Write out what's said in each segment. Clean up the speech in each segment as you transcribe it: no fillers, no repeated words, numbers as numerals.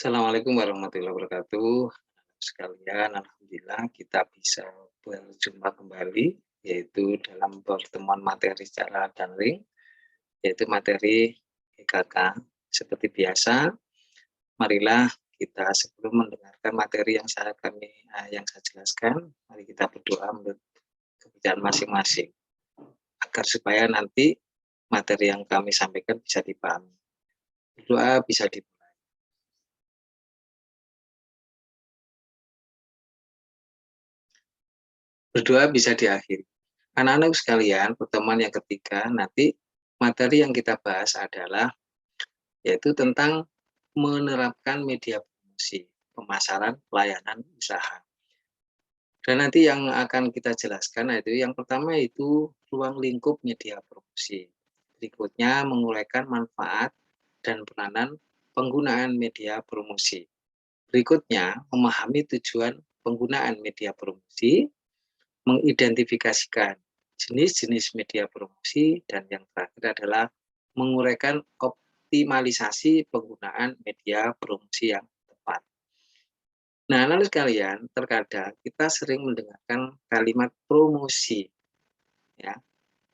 Assalamualaikum warahmatullahi wabarakatuh. Sekalian, alhamdulillah kita bisa berjumpa kembali, yaitu dalam pertemuan materi secara daring, yaitu materi EKK. Seperti biasa, marilah kita sebelum mendengarkan materi yang saya jelaskan, mari kita berdoa menurut kepercayaan masing-masing, agar supaya nanti materi yang kami sampaikan bisa dipahami. Berdoa bisa di Berdoa bisa diakhiri. Anak-anak sekalian, pertemuan yang ketiga nanti materi yang kita bahas adalah yaitu tentang menerapkan media promosi, pemasaran, pelayanan usaha. Dan nanti yang akan kita jelaskan yaitu yang pertama itu ruang lingkup media promosi. Berikutnya menguraikan manfaat dan peranan penggunaan media promosi. Berikutnya memahami tujuan penggunaan media promosi, mengidentifikasikan jenis-jenis media promosi, dan yang terakhir adalah menguraikan optimalisasi penggunaan media promosi yang tepat. Nah, lalu sekalian, terkadang kita sering mendengarkan kalimat promosi, ya.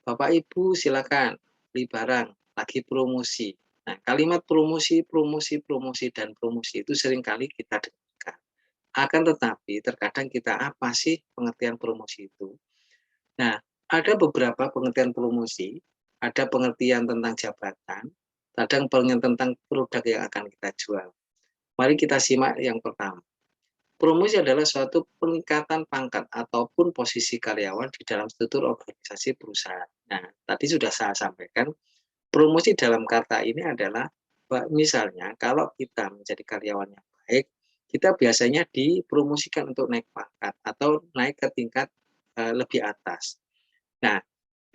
Bapak Ibu silakan beli barang, lagi promosi. Nah, kalimat promosi, promosi, promosi, dan promosi itu seringkali kita dengarkan. Akan tetapi terkadang kita apa sih pengertian promosi itu? Nah, ada beberapa pengertian promosi, ada pengertian tentang jabatan, kadang pengertian tentang produk yang akan kita jual. Mari kita simak yang pertama. Promosi adalah suatu peningkatan pangkat ataupun posisi karyawan di dalam struktur organisasi perusahaan. Nah, tadi sudah saya sampaikan, promosi dalam kata ini adalah misalnya kalau kita menjadi karyawan yang baik, kita biasanya dipromosikan untuk naik pangkat atau naik ke tingkat lebih atas. Nah,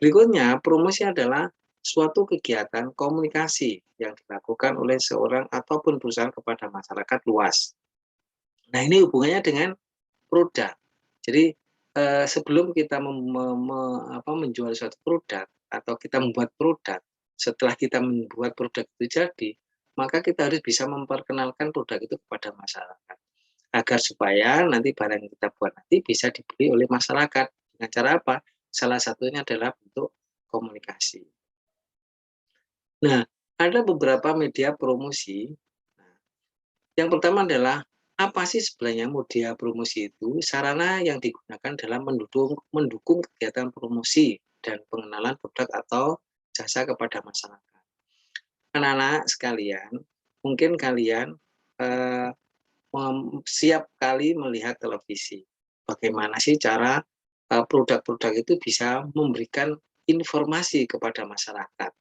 berikutnya promosi adalah suatu kegiatan komunikasi yang dilakukan oleh seorang ataupun perusahaan kepada masyarakat luas. Nah, ini hubungannya dengan produk. Jadi, sebelum kita menjual suatu produk atau kita membuat produk, setelah kita membuat produk itu jadi, maka kita harus bisa memperkenalkan produk itu kepada masyarakat, agar supaya nanti barang yang kita buat nanti bisa dibeli oleh masyarakat. Dengan cara apa? Salah satunya adalah bentuk komunikasi. Nah, ada beberapa media promosi. Nah, yang pertama adalah, apa sih sebenarnya media promosi itu? Sarana yang digunakan dalam mendukung kegiatan promosi dan pengenalan produk atau jasa kepada masyarakat. Anak-anak sekalian, mungkin kalian eh, siap kali melihat televisi. Bagaimana sih cara produk-produk itu bisa memberikan informasi kepada masyarakat.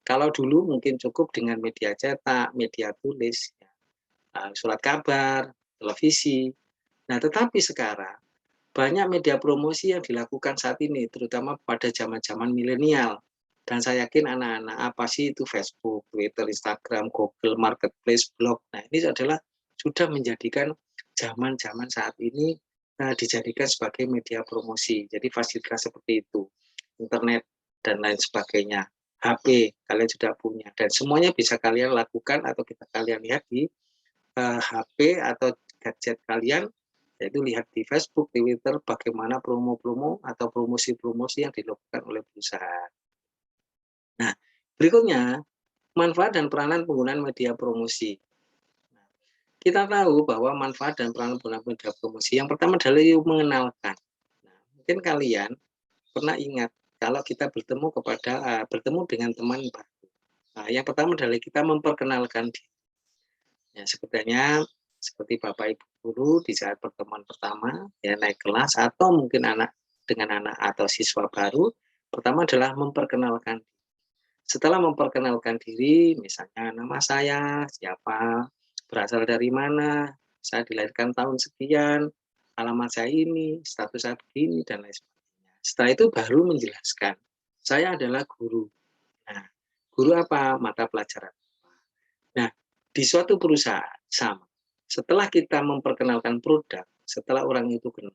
Kalau dulu mungkin cukup dengan media cetak, media tulis, ya, surat kabar, televisi. Nah, tetapi sekarang banyak media promosi yang dilakukan saat ini, terutama pada zaman-zaman milenial. Dan saya yakin anak-anak apa sih itu Facebook, Twitter, Instagram, Google, Marketplace, blog. Nah, ini adalah sudah menjadikan zaman-zaman saat ini dijadikan sebagai media promosi. Jadi fasilitas seperti itu, internet dan lain sebagainya. HP kalian sudah punya dan semuanya bisa kalian lakukan atau kalian lihat di HP atau gadget kalian, yaitu lihat di Facebook, di Twitter, bagaimana promo-promo atau promosi-promosi yang dilakukan oleh perusahaan. Nah, berikutnya, manfaat dan peranan penggunaan media promosi. Nah, kita tahu bahwa manfaat dan peranan penggunaan media promosi, yang pertama adalah mengenalkan. Nah, mungkin kalian pernah ingat kalau kita bertemu dengan teman baru. Nah, yang pertama adalah kita memperkenalkan diri. Ya, seperti Bapak Ibu guru di saat pertemuan pertama, ya naik kelas atau mungkin anak atau siswa baru, pertama adalah memperkenalkan. Setelah memperkenalkan diri, misalnya nama saya siapa, berasal dari mana, saya dilahirkan tahun sekian, alamat saya ini, status saya begini, dan lain sebagainya. Setelah itu baru menjelaskan, saya adalah guru. Nah, guru apa? Mata pelajaran. Nah, di suatu perusahaan sama. Setelah kita memperkenalkan produk, setelah orang itu kenal,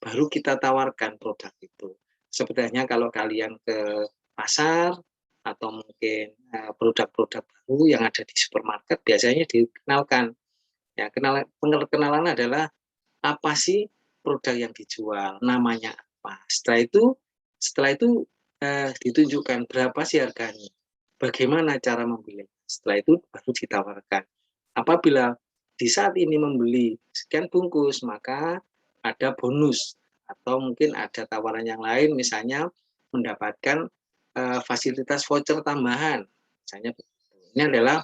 baru kita tawarkan produk itu. Sebenarnya kalau kalian ke pasar atau mungkin produk-produk baru yang ada di supermarket biasanya dikenalkan. Ya, perkenalan adalah apa sih produk yang dijual, namanya apa. Setelah itu ditunjukkan berapa sih harganya, bagaimana cara membeli. Setelah itu baru ditawarkan. Apabila di saat ini membeli sekian bungkus, maka ada bonus atau mungkin ada tawaran yang lain, misalnya mendapatkan fasilitas voucher tambahan. Misalnya ini adalah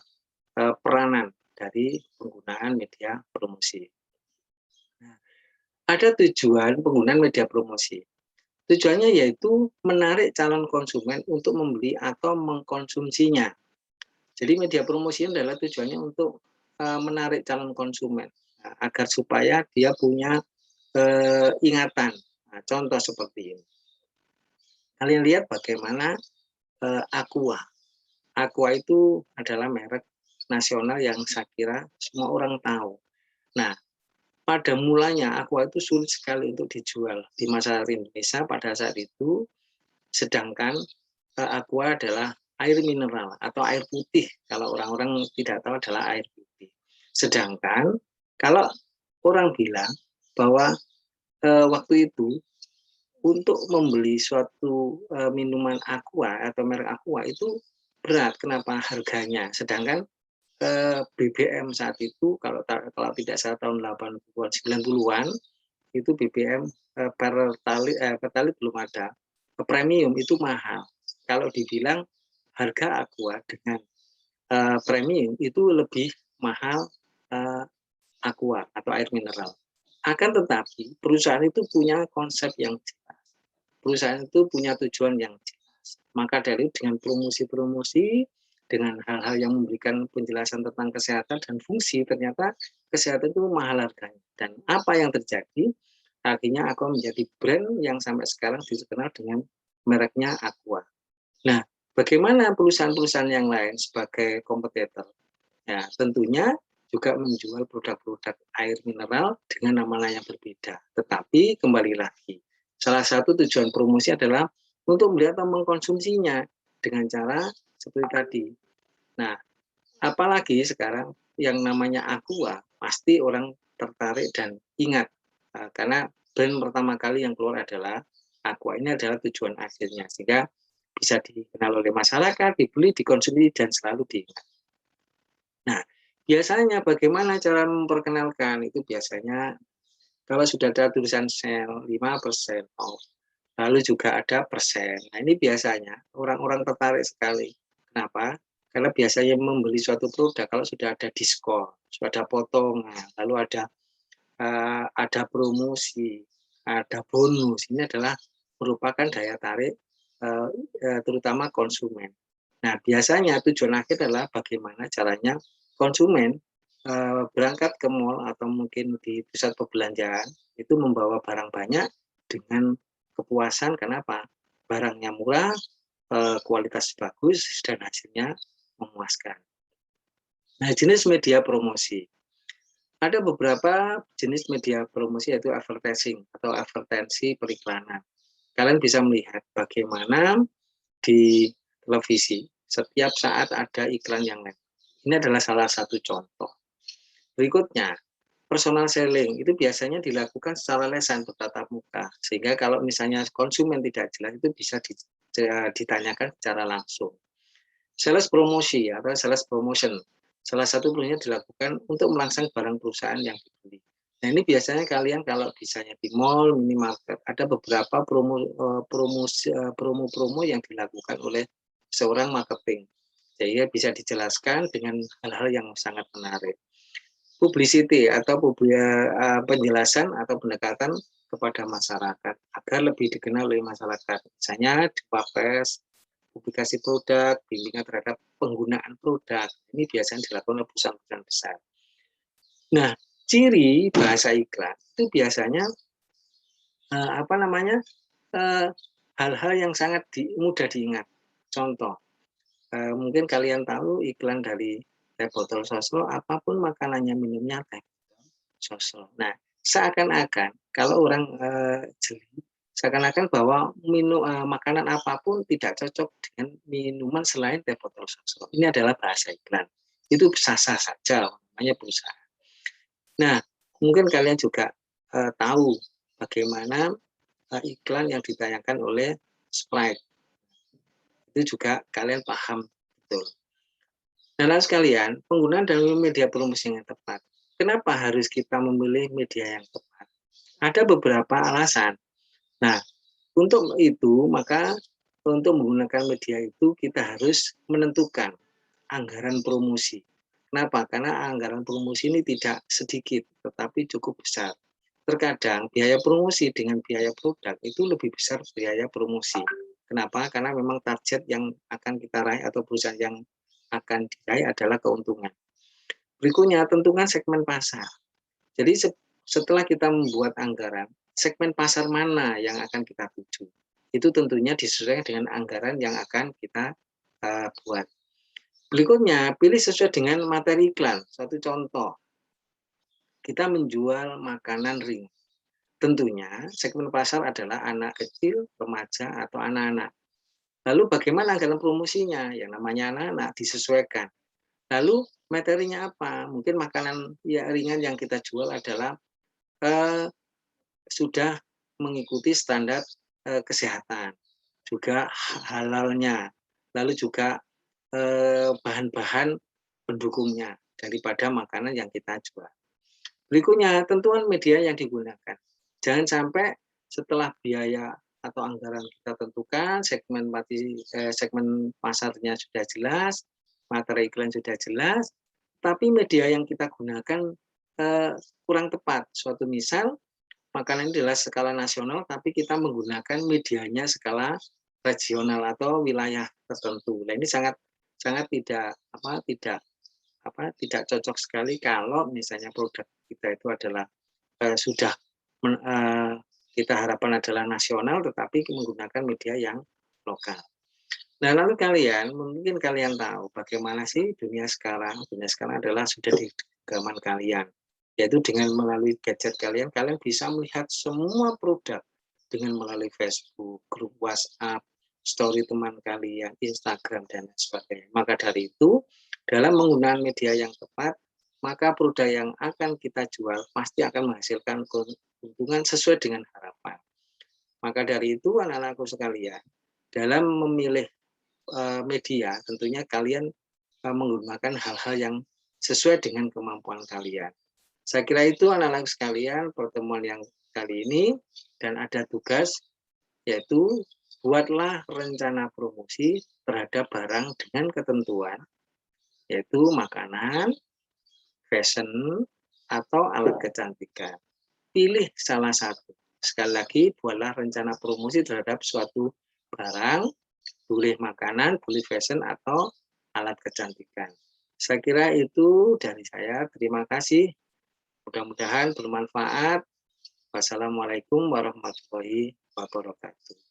peranan dari penggunaan media promosi. Nah, ada tujuan penggunaan media promosi. Tujuannya yaitu menarik calon konsumen untuk membeli atau mengkonsumsinya. Jadi media promosi adalah tujuannya untuk menarik calon konsumen agar supaya dia punya ingatan. Nah, contoh seperti ini. Kalian lihat bagaimana Aqua. Aqua itu adalah merek nasional yang saya kira semua orang tahu. Nah, pada mulanya Aqua itu sulit sekali untuk dijual di masyarakat Indonesia pada saat itu, sedangkan Aqua adalah air mineral atau air putih. Kalau orang-orang tidak tahu adalah air putih. Sedangkan kalau orang bilang bahwa waktu itu untuk membeli suatu minuman Aqua atau merek Aqua itu berat. Kenapa? Harganya. Sedangkan BBM saat itu kalau tidak salah tahun 80-an 90-an itu BBM pertalite belum ada. Premium itu mahal. Kalau dibilang harga Aqua dengan premium itu lebih mahal Aqua atau air mineral. Akan tetapi perusahaan itu punya konsep yang jelas. Perusahaan itu punya tujuan yang jelas. Maka dari dengan promosi-promosi, dengan hal-hal yang memberikan penjelasan tentang kesehatan dan fungsi, ternyata kesehatan itu mahal harganya. Dan apa yang terjadi? Akhirnya Aqua menjadi brand yang sampai sekarang dikenal dengan mereknya Aqua. Nah, bagaimana perusahaan-perusahaan yang lain sebagai kompetitor? Ya, tentunya juga menjual produk-produk air mineral dengan nama yang berbeda. Tetapi kembali lagi, salah satu tujuan promosi adalah untuk melihat atau mengkonsumsinya dengan cara seperti tadi. Nah, apalagi sekarang yang namanya Aqua, pasti orang tertarik dan ingat. Karena brand pertama kali yang keluar adalah Aqua. Ini adalah tujuan akhirnya. Sehingga bisa dikenal oleh masyarakat, dibeli, dikonsumsi, dan selalu diingat. Nah, biasanya bagaimana cara memperkenalkan? Itu biasanya kalau sudah ada tulisan sale 5% off, lalu juga ada persen. Nah, ini biasanya orang-orang tertarik sekali. Kenapa? Karena biasanya membeli suatu produk kalau sudah ada diskon, sudah ada potongan, lalu ada promosi, ada bonus. Ini adalah merupakan daya tarik terutama konsumen. Nah, biasanya tujuan akhir adalah bagaimana caranya konsumen berangkat ke mall atau mungkin di pusat perbelanjaan itu membawa barang banyak dengan kepuasan. Kenapa? Barangnya murah, kualitas bagus, dan hasilnya memuaskan. Nah, jenis media promosi. Ada beberapa jenis media promosi yaitu advertising atau advertensi periklanan. Kalian bisa melihat bagaimana di televisi setiap saat ada iklan yang lain. Ini adalah salah satu contoh. Berikutnya, personal selling itu biasanya dilakukan secara lesan bertatap muka. Sehingga kalau misalnya konsumen tidak jelas itu bisa ditanyakan secara langsung. Sales promosi atau sales promotion. Salah satu promonya dilakukan untuk melangsang barang perusahaan yang dibeli. Nah, ini biasanya kalian kalau misalnya di mall, minimarket, ada beberapa promo yang dilakukan oleh seorang marketing. Sehingga bisa dijelaskan dengan hal-hal yang sangat menarik. Publicity atau penjelasan atau pendekatan kepada masyarakat agar lebih dikenal oleh masyarakat. Misalnya di Wapres, publikasi produk, bimbingan terhadap penggunaan produk. Ini biasanya dilakukan oleh perusahaan-perusahaan besar. Nah, ciri bahasa iklan itu biasanya hal-hal yang sangat mudah diingat. Contoh, mungkin kalian tahu iklan dari teh botol sosro, apapun makanannya minumnya teh sosro. Nah, seakan-akan kalau orang jeli, seakan-akan bahwa makanan apapun tidak cocok dengan minuman selain teh botol sosro. Ini adalah bahasa iklan. Itu sah-sah saja namanya perusahaan. Nah, mungkin kalian juga tahu bagaimana iklan yang ditayangkan oleh Sprite. Itu juga kalian paham betul. Nah, lalu sekalian, penggunaan dalam media promosi yang tepat. Kenapa harus kita memilih media yang tepat? Ada beberapa alasan. Nah, untuk itu, maka untuk menggunakan media itu kita harus menentukan anggaran promosi. Kenapa? Karena anggaran promosi ini tidak sedikit, tetapi cukup besar. Terkadang biaya promosi dengan biaya produk itu lebih besar biaya promosi. Kenapa? Karena memang target yang akan kita raih atau perusahaan yang akan diraih adalah keuntungan. Berikutnya, tentukan segmen pasar. Jadi setelah kita membuat anggaran, segmen pasar mana yang akan kita tuju? Itu tentunya disesuaikan dengan anggaran yang akan kita buat. Berikutnya, pilih sesuai dengan materi iklan. Satu contoh, kita menjual makanan ringan. Tentunya segmen pasar adalah anak kecil, remaja, atau anak-anak. Lalu bagaimana anggaran promosinya? Yang namanya anak-anak disesuaikan. Lalu materinya apa? Mungkin makanan ya ringan yang kita jual adalah sudah mengikuti standar kesehatan, juga halalnya, lalu juga bahan-bahan pendukungnya daripada makanan yang kita jual. Berikutnya, tentuan media yang digunakan. Jangan sampai setelah biaya atau anggaran kita tentukan, segmen pasarnya sudah jelas, materi iklan sudah jelas, tapi media yang kita gunakan kurang tepat. Suatu misal, makanan ini adalah skala nasional, tapi kita menggunakan medianya skala regional atau wilayah tertentu. Nah, ini sangat tidak cocok sekali kalau misalnya produk kita itu adalah sudah kita harapkan adalah nasional, tetapi menggunakan media yang lokal. Nah, lalu mungkin kalian tahu bagaimana sih dunia sekarang. Dunia sekarang adalah sudah di genggaman kalian, yaitu dengan melalui gadget kalian bisa melihat semua produk dengan melalui Facebook, grup WhatsApp, story teman kalian, Instagram, dan sebagainya. Maka dari itu, dalam menggunakan media yang tepat, maka produk yang akan kita jual pasti akan menghasilkan keuntungan sesuai dengan harapan. Maka dari itu, anak-anakku sekalian, dalam memilih media, tentunya kalian menggunakan hal-hal yang sesuai dengan kemampuan kalian. Saya kira itu anak-anak sekalian pertemuan yang kali ini, dan ada tugas yaitu buatlah rencana promosi terhadap barang dengan ketentuan yaitu makanan, fashion, atau alat kecantikan. Pilih salah satu. Sekali lagi, buatlah rencana promosi terhadap suatu barang, boleh makanan, boleh fashion, atau alat kecantikan. Saya kira itu dari saya. Terima kasih. Mudah-mudahan bermanfaat. Wassalamualaikum warahmatullahi wabarakatuh.